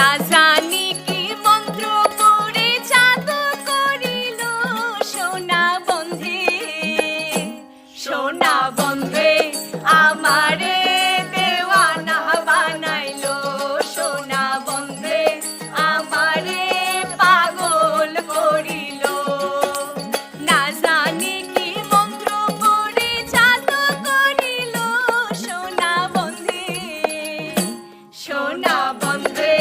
না জানি কি মন্ত্র করে জাদু করিল সোনা বন্ধে, সোনা বন্ধে আমারে দেওয়ানা বানাইলো, সোনা বন্ধে আমারে পাগল করিল। না জানি কি মন্ত্র করে জাদু করিল সোনা বন্ধে, সোনা বন্ধে